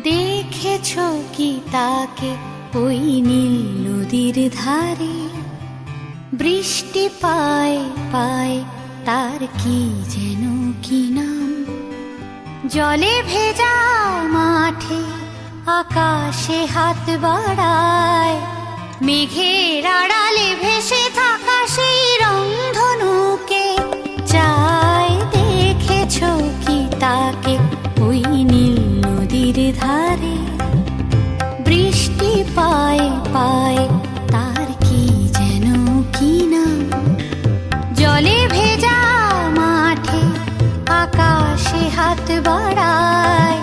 দেখেছ কি তাকে ওই নীল নদীর ধারে? বৃষ্টি পায় পায় তার কি যেন কি নাম। জলে ভেজা মাঠে আকাশে হাত বাড়ায়, মেঘের আড়ালে ভেসে থাকা সেই রংধনুকে চায়। দেখেছ কি তাকে ওই নীল নদীর ধারে? বৃষ্টি পায় পায় তার কি যেন কি নাম। জলে ভেজা মাঠে আকাশে হাত বাড়ায়,